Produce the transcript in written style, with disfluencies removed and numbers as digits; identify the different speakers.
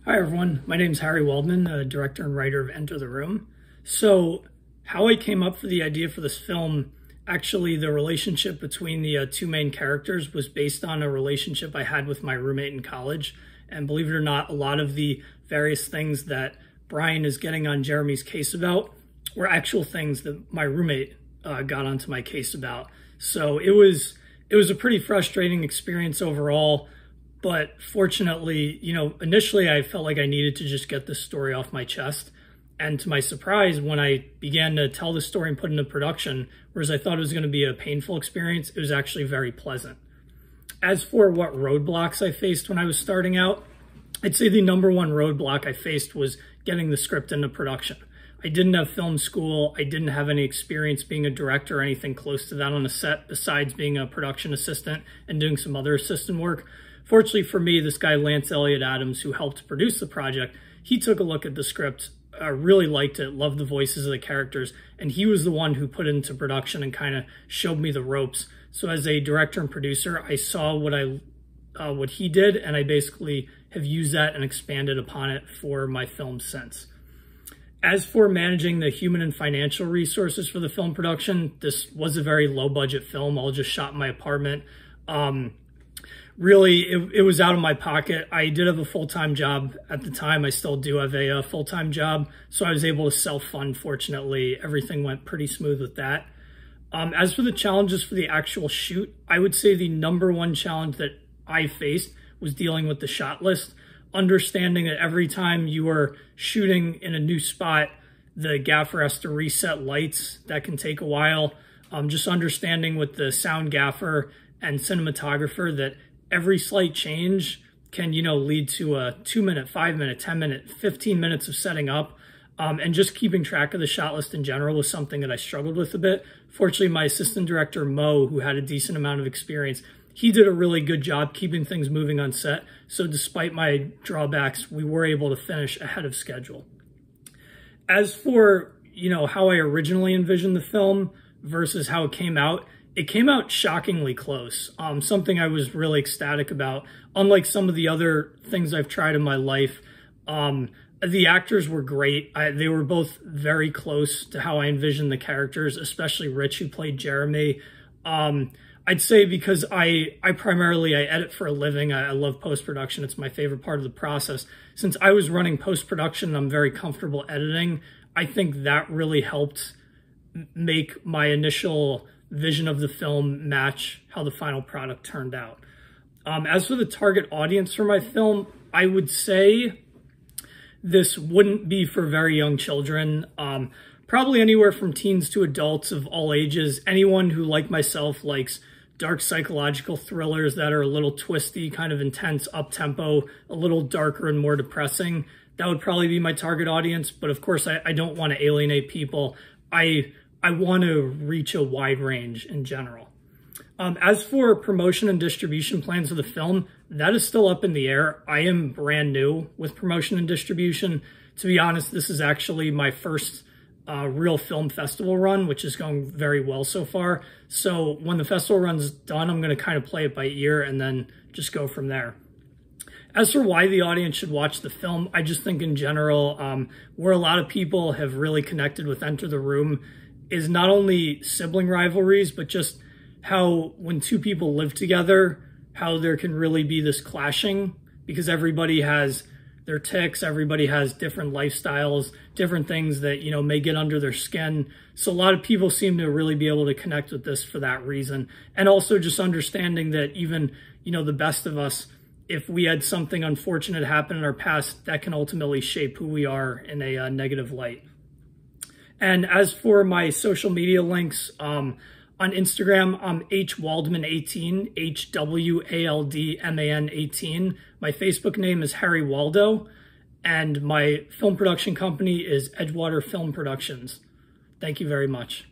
Speaker 1: Hi everyone, my name is Harry Waldman, director and writer of Enter the Room. So how I came up for the idea for this film, actually the relationship between the two main characters was based on a relationship I had with my roommate in college. And believe it or not, a lot of the various things that Brian is getting on Jeremy's case about were actual things that my roommate got onto my case about. So it was a pretty frustrating experience overall. But fortunately, initially I felt like I needed to just get this story off my chest. And to my surprise, when I began to tell the story and put it into production, whereas I thought it was going to be a painful experience, it was actually very pleasant. As for what roadblocks I faced when I was starting out, I'd say the number one roadblock I faced was getting the script into production. I didn't have film school. I didn't have any experience being a director or anything close to that on a set besides being a production assistant and doing some other assistant work. Fortunately for me, this guy, Lance Elliott Adams, who helped produce the project, he took a look at the script, really liked it, loved the voices of the characters, and he was the one who put it into production and kind of showed me the ropes. So as a director and producer, I saw what he did, and I basically have used that and expanded upon it for my film since. As for managing the human and financial resources for the film production, this was a very low-budget film, all just shot in my apartment. Really, it was out of my pocket. I did have a full-time job at the time. I still do have a full-time job, so I was able to self-fund, fortunately. Everything went pretty smooth with that. As for the challenges for the actual shoot, I would say the number one challenge that I faced was dealing with the shot list. Understanding that every time you are shooting in a new spot, the gaffer has to reset lights. That can take a while. Just understanding with the sound gaffer and cinematographer that every slight change can, lead to a 2-minute, 5-minute, 10-minute, 15 minutes of setting up. And just keeping track of the shot list in general was something that I struggled with a bit. Fortunately, my assistant director, Mo, who had a decent amount of experience, he did a really good job keeping things moving on set. So despite my drawbacks, we were able to finish ahead of schedule. As for, how I originally envisioned the film versus how it came out shockingly close. Something I was really ecstatic about. Unlike some of the other things I've tried in my life, the actors were great. They were both very close to how I envisioned the characters, especially Rich, who played Jeremy. I'd say because I primarily edit for a living. I love post-production. It's my favorite part of the process. Since I was running post-production and I'm very comfortable editing, I think that really helped make my initial vision of the film match how the final product turned out. As for the target audience for my film, I would say this wouldn't be for very young children. Probably anywhere from teens to adults of all ages. Anyone who, like myself, likes dark psychological thrillers that are a little twisty, kind of intense, up-tempo, a little darker and more depressing. That would probably be my target audience. But of course, I don't want to alienate people. I want to reach a wide range in general. As for promotion and distribution plans of the film, that is still up in the air. I am brand new with promotion and distribution. To be honest, this is actually my first real film festival run, which is going very well so far. So when the festival run's done, I'm going to kind of play it by ear and then just go from there. As for why the audience should watch the film, I just think in general, where a lot of people have really connected with Enter the Room is not only sibling rivalries, but just how when two people live together, how there can really be this clashing because everybody has their tics, everybody has different lifestyles, different things that, may get under their skin. So a lot of people seem to really be able to connect with this for that reason. And also just understanding that even, the best of us, if we had something unfortunate happen in our past, that can ultimately shape who we are in a negative light. And as for my social media links, on Instagram, I'm HWaldman18, HWALDMAN18. My Facebook name is Harry Waldo, and my film production company is Edgewater Film Productions. Thank you very much.